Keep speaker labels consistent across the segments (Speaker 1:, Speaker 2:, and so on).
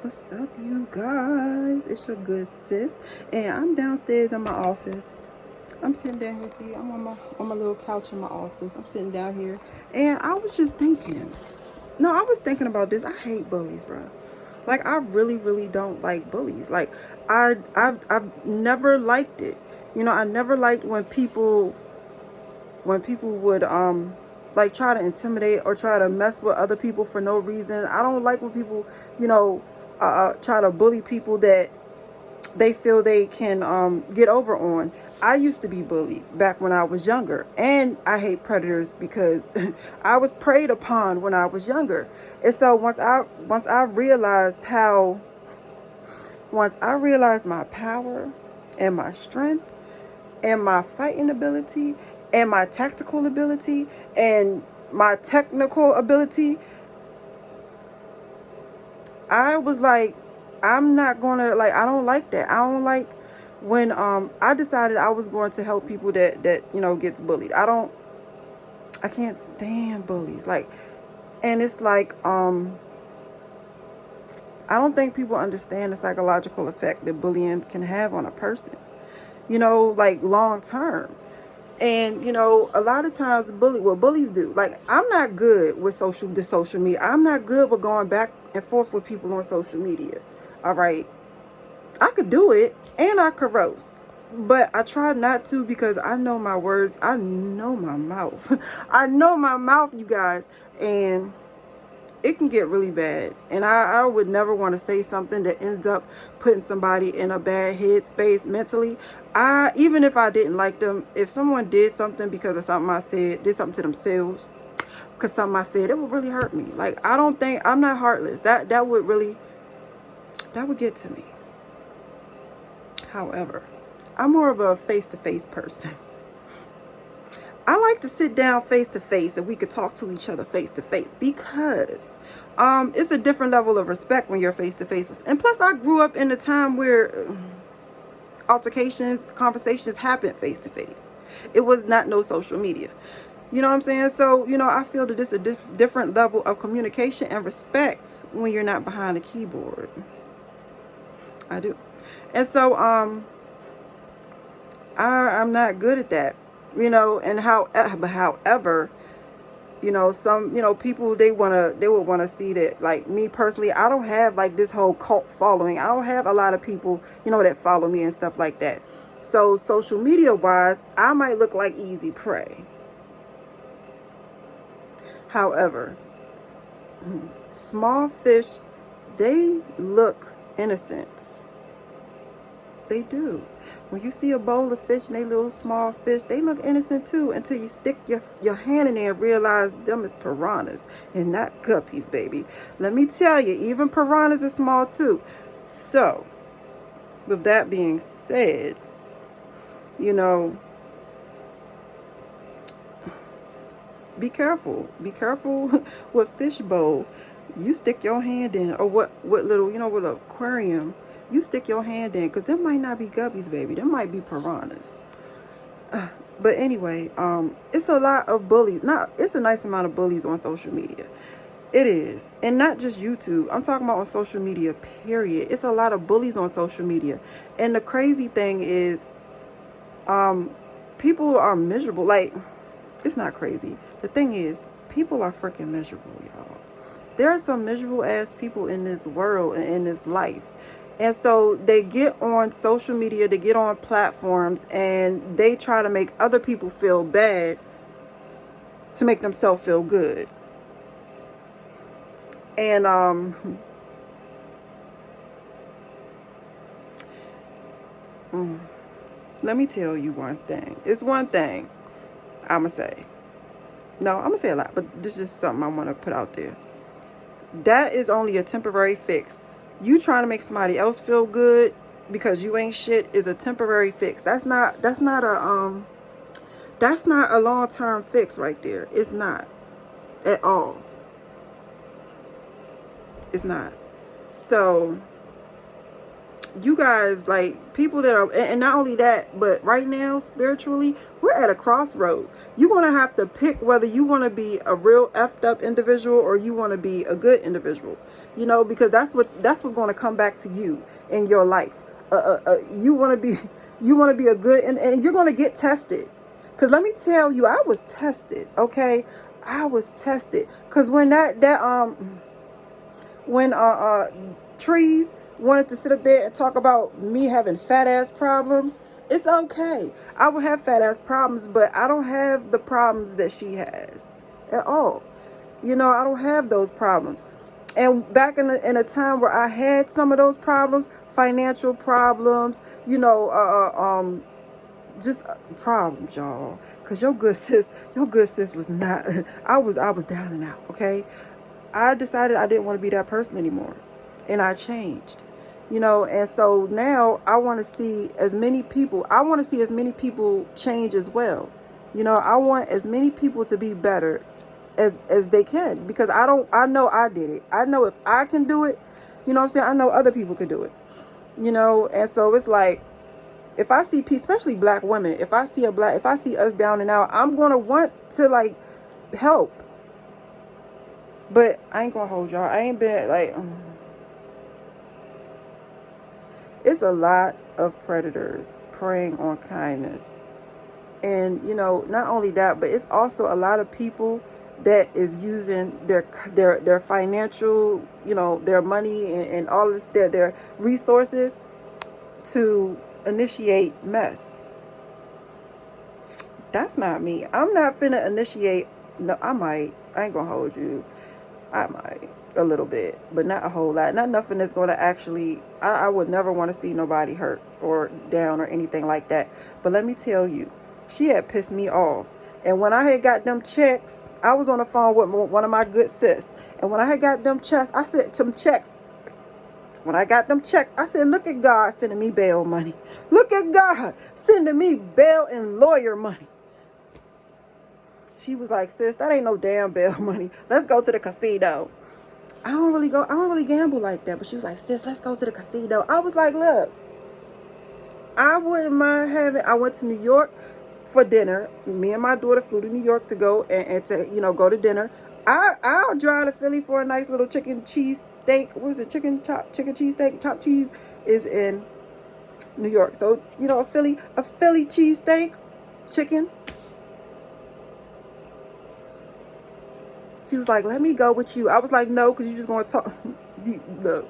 Speaker 1: What's up, you guys? It's your good sis, and I'm downstairs in my office. I'm sitting down here. See, I'm on my little couch in my office. I'm sitting down here, and I was just thinking. No, I was thinking about this. I hate bullies, bro. Like, I really, really don't like bullies. Like, I've never liked it. I never liked when people would like try to intimidate or try to mess with other people for no reason. I don't like when people, try to bully people that they feel they can get over on. I used to be bullied back when I was younger, and I hate predators because I was preyed upon when I was younger. And so once I realized my power and my strength and my fighting ability and my tactical ability and my technical ability, I was like, I'm not gonna, like, I don't like that. I don't like when I decided I was going to help people that gets bullied. I can't stand bullies. Like, and it's like I don't think people understand the psychological effect that bullying can have on a person. Like long term. And a lot of times what bullies do, like, I'm not good with the social media. I'm not good with going back and forth with people on social media. All right. I could do it and I could roast. But I try not to because I know my words. I know my mouth. I know my mouth, you guys. And it can get really bad. And I would never want to say something that ends up putting somebody in a bad headspace mentally. Even if I didn't like them, if someone did something because of something I said, did something to themselves because something I said, it would really hurt me. Like, I'm not heartless. That would get to me. However, I'm more of a face-to-face person. I like to sit down face to face and we could talk to each other face to face because it's a different level of respect when you're face to face. And plus, I grew up in a time where altercations, conversations happened face to face. It was not no social media. You know what I'm saying? So, I feel that it's a different level of communication and respect when you're not behind a keyboard. I do. And so I'm not good at that. And however, some, people, they would want to see that, like, me personally, I don't have like this whole cult following. I don't have a lot of people, that follow me and stuff like that. So social media wise, I might look like easy prey. However, small fish, they look innocent. They do. When you see a bowl of fish and they little small fish, they look innocent too until you stick your hand in there and realize them is piranhas and not guppies, baby. Let me tell you, even piranhas are small too. So, with that being said, be careful. Be careful what fish bowl you stick your hand in, or what little, with an aquarium you stick your hand in, because them might not be guppies, baby. Them might be piranhas. But anyway, it's a lot of bullies. It's a nice amount of bullies on social media. It is. And not just YouTube. I'm talking about on social media, period. It's a lot of bullies on social media. And the crazy thing is, people are miserable. Like, it's not crazy. The thing is, people are freaking miserable, y'all. There are some miserable ass people in this world and in this life. And so they get on social media, they get on platforms, and they try to make other people feel bad to make themselves feel good. And let me tell you one thing. It's one thing I'm going to say. No, I'm going to say a lot, but this is just something I want to put out there. That is only a temporary fix. You trying to make somebody else feel good because you ain't shit is a temporary fix. That's not a long-term fix right there. It's not at all. It's not. So you guys, like, people that are, and not only that, but right now, spiritually, we're at a crossroads. You're going to have to pick whether you want to be a real effed up individual or you want to be a good individual. you know, because that's what's going to come back to you in your life. You want to be you want to be a good, and you're going to get tested. Because let me tell you, I was tested. Okay, I was tested. Because when when trees wanted to sit up there and talk about me having fat ass problems, it's okay. I will have fat ass problems, but I don't have the problems that she has at all. You know, I don't have those problems. And back in a time where I had some of those problems, financial problems, you know, just problems, y'all. Cause your good sis was not. I was down and out. Okay, I decided I didn't want to be that person anymore, and I changed. You know, and so now I want to see as many people. I want to see as many people change as well. You know, I want as many people to be better as they can, because I know I did it. I know if I can do it, you know what I'm saying, I know other people can do it. You know, and so it's like, if I see people, especially black women, if I see us down and out, I'm gonna want to like help. But I ain't gonna hold y'all. I ain't been like it's a lot of predators preying on kindness. And you know, not only that, but it's also a lot of people that is using their financial, you know, their money and all this, their resources to initiate mess. That's not me. I'm not finna initiate. No, I ain't gonna hold you. I might a little bit, but not a whole lot. Not nothing that's gonna actually. I would never want to see nobody hurt or down or anything like that. But let me tell you, she had pissed me off. And when I had got them checks, I was on the phone with one of my good sis. And when I had got them checks, I said some checks. When I got them checks, I said, look at God sending me bail money. Look at God sending me bail and lawyer money. She was like, sis, that ain't no damn bail money. Let's go to the casino. I don't really gamble like that. But she was like, sis, let's go to the casino. I was like, look, I wouldn't mind I went to New York for dinner. Me and my daughter flew to New York to go and to, you know, go to dinner. I'll drive to Philly for a nice little chicken cheese steak. What is it? Chicken cheese steak. Chopped cheese is in New York. So, you know, a Philly cheese steak, chicken. She was like, let me go with you. I was like, no, because you're just going to talk. Look,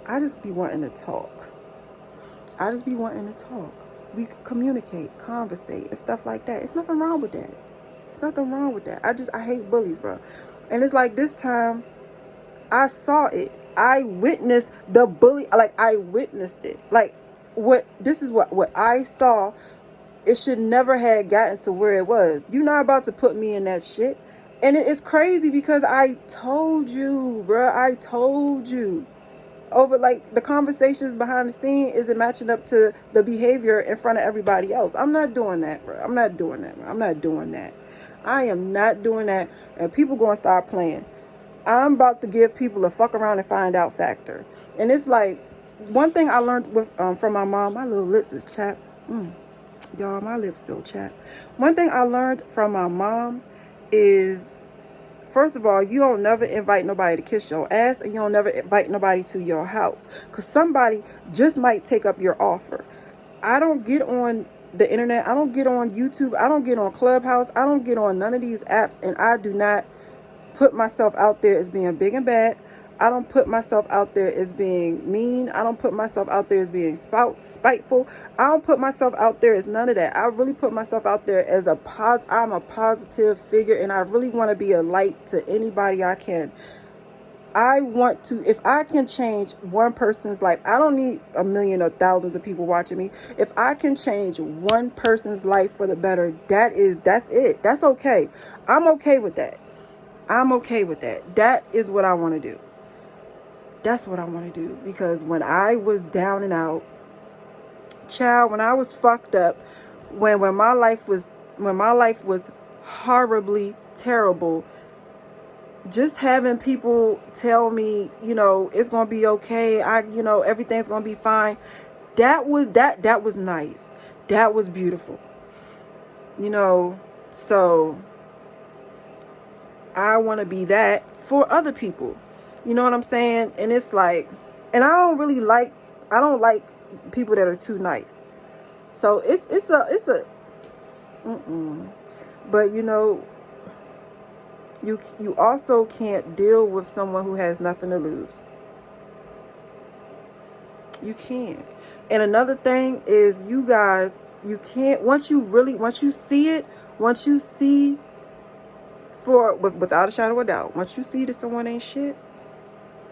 Speaker 1: I just be wanting to talk. We communicate, conversate, and stuff like that. It's nothing wrong with that. I hate bullies, bro. And it's like this time, I saw it. I witnessed the bully. Like, I witnessed it. Like, this is what I saw. It should never have gotten to where it was. You're not about to put me in that shit. And it is crazy because I told you, bro. I told you. Over, like, the conversations behind the scene isn't matching up to the behavior in front of everybody else. I'm not doing that, bro. I'm not doing that. I am not doing that. And people going to start playing. I'm about to give people a fuck around and find out factor. And it's like, one thing I learned from my mom, my little lips is chapped. Y'all, my lips feel chapped. One thing I learned from my mom is, first of all, you don't never invite nobody to kiss your ass, and you don't never invite nobody to your house, because somebody just might take up your offer. I don't get on the internet. I don't get on YouTube. I don't get on Clubhouse. I don't get on none of these apps, and I do not put myself out there as being big and bad. I don't put myself out there as being mean. I don't put myself out there as being spiteful. I don't put myself out there as none of that. I really put myself out there as I'm a positive figure, and I really want to be a light to anybody I can. I want to, if I can change one person's life, I don't need a million or thousands of people watching me. If I can change one person's life for the better, that's it. That's okay. I'm okay with that. That is what I want to do. That's what I want to do. Because when I was down and out, child, when I was fucked up, when my life was horribly terrible, just having people tell me, you know, it's gonna be okay, everything's gonna be fine, that was nice. That was beautiful. So I want to be that for other people. You know what I'm saying? And it's like, and I don't like people that are too nice. So it's a, but you know, you also can't deal with someone who has nothing to lose. You can't. And another thing is, you guys, you can't, once you see it, once you see, without a shadow of a doubt, once you see that someone ain't shit,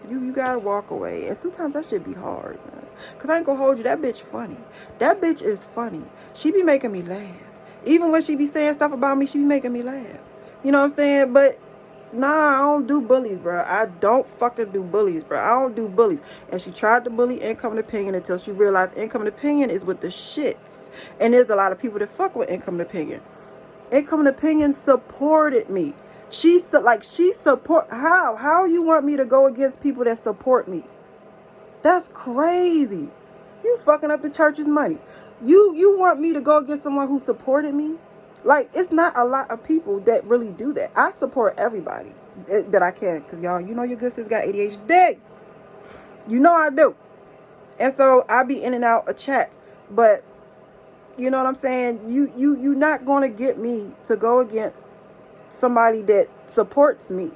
Speaker 1: you gotta walk away. And sometimes that should be hard, man. Cause I ain't gonna hold you, that bitch funny. That bitch is funny. She be making me laugh. Even when she be saying stuff about me, she be making me laugh. You know what I'm saying? But nah, I don't do bullies, bro. I don't fucking do bullies, bro. I don't do bullies. And she tried to bully Income and Opinion until she realized Income and Opinion is with the shits. And there's a lot of people that fuck with Income and Opinion. Income and Opinion supported me. She support. How you want me to go against people that support me? That's crazy. You fucking up the church's money. You want me to go against someone who supported me? Like, it's not a lot of people that really do that. I support everybody that I can, because y'all, you know your good sis got ADHD. You know I do. And so I be in and out of chats. But you know what I'm saying? You not gonna get me to go against somebody that supports me.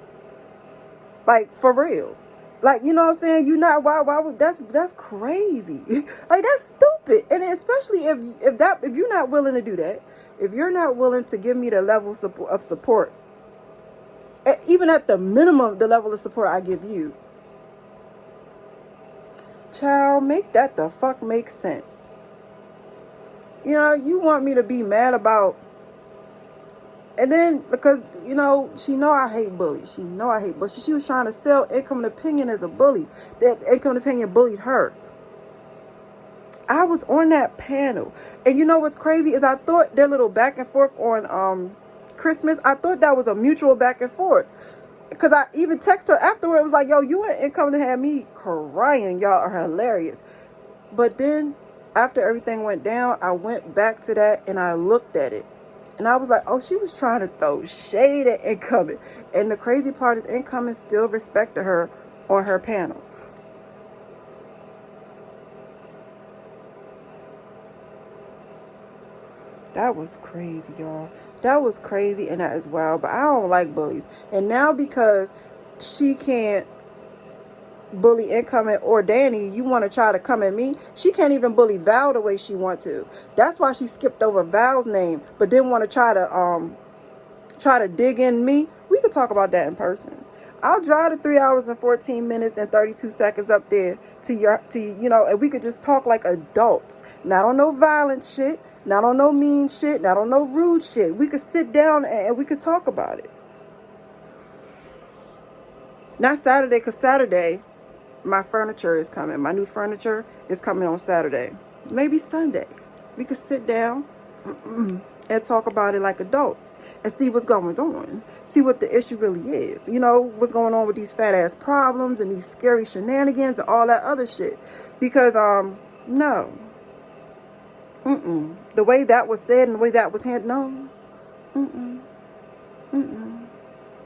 Speaker 1: Like, for real. Like, you know what I'm saying? You not, why would, that's crazy. Like, that's stupid. And especially if you're not willing to do that, if you're not willing to give me the level of support, even at the minimum, the level of support I give you, child, make that the fuck make sense. You know, you want me to be mad about, and then, because, you know, she know I hate bullies. She know I hate bullies. She was trying to sell Income and Opinion as a bully. That Income and Opinion bullied her. I was on that panel. And you know what's crazy is, I thought their little back and forth on Christmas, I thought that was a mutual back and forth. Because I even texted her afterward. It was like, yo, you and Income had me crying. Y'all are hilarious. But then, after everything went down, I went back to that and I looked at it. And I was like, oh, she was trying to throw shade at Income. And the crazy part is, Income still respected her on her panel. That was crazy, y'all. That was crazy, and that is wild. But I don't like bullies. And now, because she can't bully Income or Danny, you want to try to come at me? She can't even bully Val the way she want to. That's why she skipped over Val's name, but didn't want to try to dig in me. We could talk about that in person. I'll drive the 3 hours and 14 minutes and 32 seconds up there and we could just talk like adults. Not on no violent shit, not on no mean shit, not on no rude shit. We could sit down and we could talk about it. Not Saturday, because Saturday, my furniture is coming. My new furniture is coming on Saturday. Maybe Sunday. We could sit down and talk about it like adults and see what's going on. See what the issue really is. You know, what's going on with these fat ass problems and these scary shenanigans and all that other shit. Because, no. The way that was said and the way that was handled, no.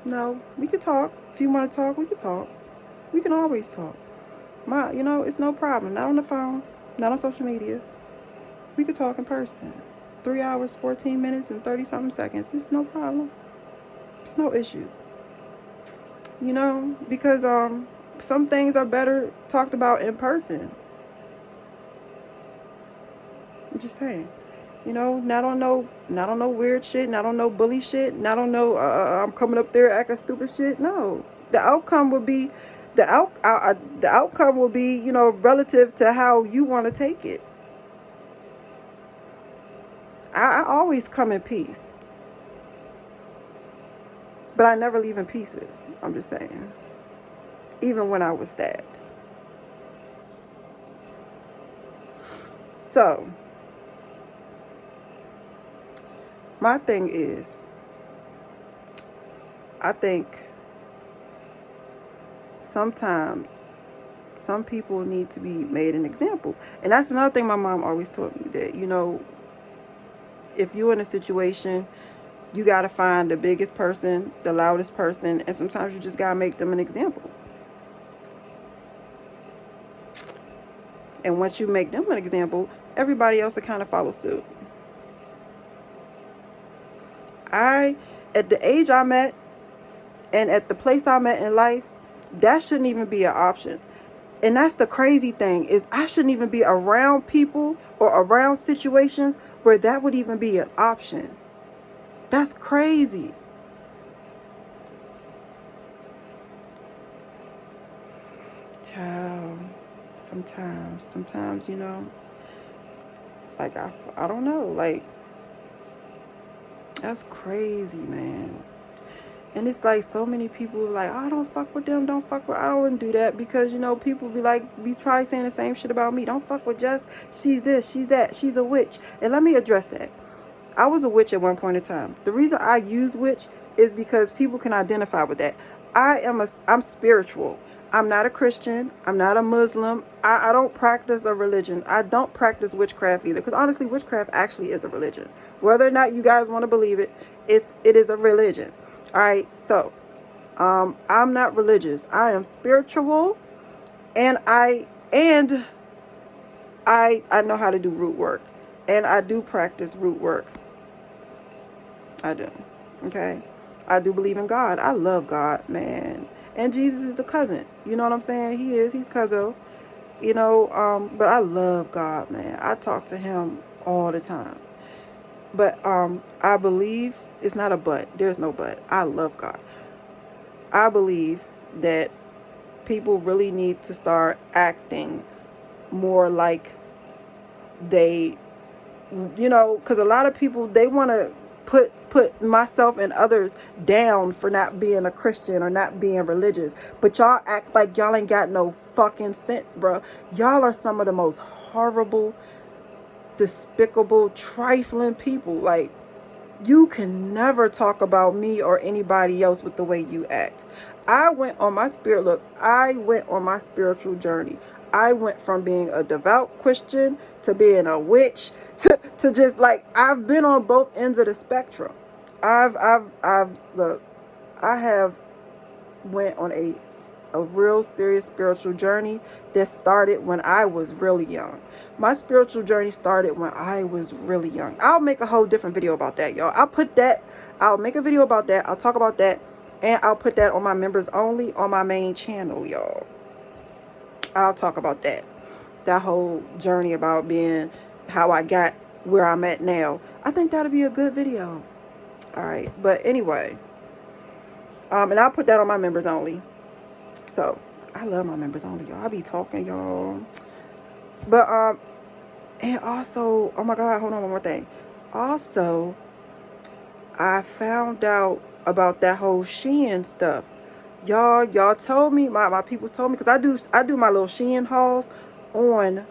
Speaker 1: No. We could talk. If you want to talk, we could talk. We can always talk. It's no problem. Not on the phone. Not on social media. We could talk in person. 3 hours, 14 minutes, and 30-something seconds. It's no problem. It's no issue. Because some things are better talked about in person. I'm just saying. Not on no weird shit, not on no bully shit, not on no I'm coming up there acting stupid shit. No. The outcome will be the outcome will be, relative to how you want to take it. I always come in peace. But I never leave in pieces. I'm just saying. Even when I was stabbed. So, my thing is, I think sometimes some people need to be made an example. And that's another thing my mom always taught me, that, if you're in a situation, you got to find the biggest person, the loudest person, and sometimes you just got to make them an example. And once you make them an example, everybody else will kind of follow suit. At the age I'm at, and at the place I'm at in life, that shouldn't even be an option. And that's the crazy thing, is I shouldn't even be around people or around situations where that would even be an option. That's crazy. Child, sometimes, like I don't know, like, that's crazy, man. And it's like so many people like, oh, don't fuck with them, don't fuck with, I wouldn't do that, because people be like, be probably saying the same shit about me. Don't fuck with Jess, she's this, she's that, she's a witch. And let me address that. I was a witch at one point in time. The reason I use witch is because people can identify with that. I'm spiritual. I'm not a Christian. I'm not a Muslim. I don't practice a religion. I don't practice witchcraft either. Because honestly, witchcraft actually is a religion. Whether or not you guys want to believe it, it is a religion. All right. So, I'm not religious. I am spiritual, and I know how to do root work, and I do practice root work. I do. Okay. I do believe in God. I love God, man. And Jesus is the cousin. You know what I'm saying? He's cousin. But I love God, man. I talk to him all the time. But I believe, it's not a but. There's no but. I love God. I believe that people really need to start acting more like they, because a lot of people, they want to put myself and others down for not being a Christian or not being religious. But y'all act like y'all ain't got no fucking sense, bro. Y'all are some of the most horrible, despicable, trifling people. Like, you can never talk about me or anybody else with the way you act. I went on my spiritual journey. I went from being a devout Christian to being a witch to just like, I've been on both ends of the spectrum. Look, I have went on a real serious spiritual journey that started when I was really young. My spiritual journey started when I was really young. I'll make a whole different video about that, y'all. I'll make a video about that. I'll talk about that. And I'll put that on my members only on my main channel, y'all. I'll talk about that. That whole journey about being, how I got where I'm at now. I think that'll be a good video. All right. But anyway, and I'll put that on my members only. So I love my members only, y'all. I be talking, y'all. But and also, oh my God, hold on, one more thing. Also, I found out about that whole Sheen stuff. Y'all told me, my peoples told me, because I do my little Sheen Hauls on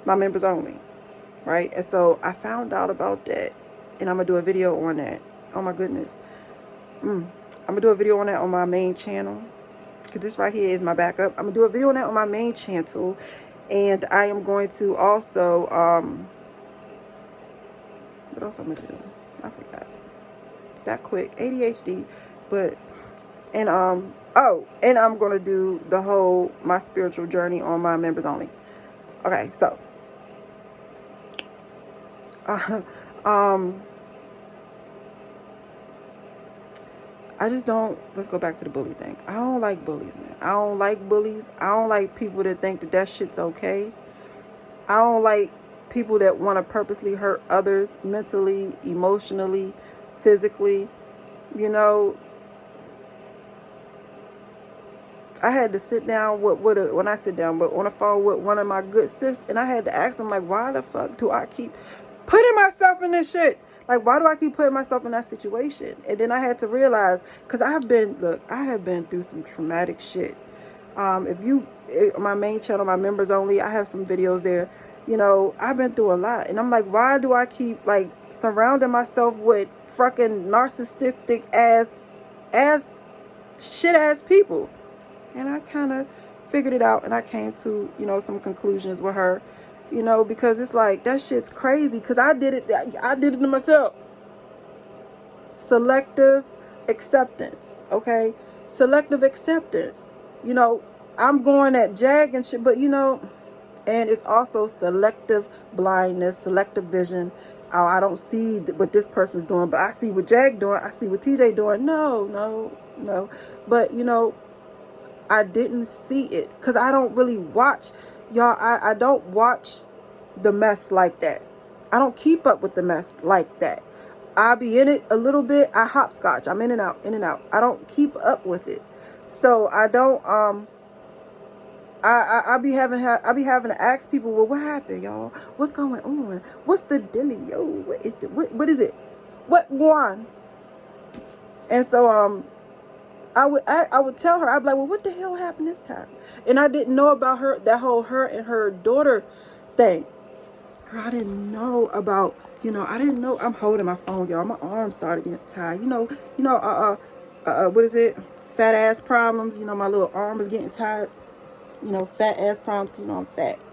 Speaker 1: my members only, right? And so I found out about that, and I'm gonna do a video on that. Oh my goodness. I'm gonna do a video on that on my main channel, because this right here is my backup. I'm gonna do a video on that on my main channel, and I am going to also what else I'm gonna do? I forgot. That quick. ADHD. But and and I'm gonna do the whole my spiritual journey on my members only. Okay, so I just don't, let's go back to the bully thing. I don't like bullies, man. I don't like bullies. I don't like people that think that shit's okay. I don't like people that want to purposely hurt others mentally, emotionally, physically. I had to sit down when I sit down, but on the phone with one of my good sis, and I had to ask them, like, why the fuck do I keep putting myself in this shit? Like, why do I keep putting myself in that situation? And then I had to realize, because I have been through some traumatic shit. My main channel, my members only, I have some videos there. I've been through a lot. And I'm like, why do I keep, like, surrounding myself with fucking narcissistic ass shit ass people? And I kind of figured it out, and I came to, some conclusions with her, because it's like, that shit's crazy, because I did it to myself. Selective acceptance, okay? Selective acceptance. I'm going at Jag and shit, but, And it's also selective blindness, selective vision. Oh, I don't see what this person's doing, but I see what Jag doing. I see what TJ doing. No, no, no. But, you know, I didn't see it because I don't really watch. Y'all, I don't watch the mess like that. I don't keep up with the mess like that. I'll be in it a little bit. I hopscotch. I'm in and out, in and out. I don't keep up with it. So I don't, I be having to ask people, well, what happened, y'all? What's going on? What's the dilly, yo? What is it? What one? And so I would tell her, I'd be like, well, what the hell happened this time? And I didn't know about her and her daughter thing. Girl, I didn't know about, I didn't know. I'm holding my phone, y'all. My arm started getting tired. What is it? Fat ass problems. My little arm is getting tired. Fat ass problems, I'm fat.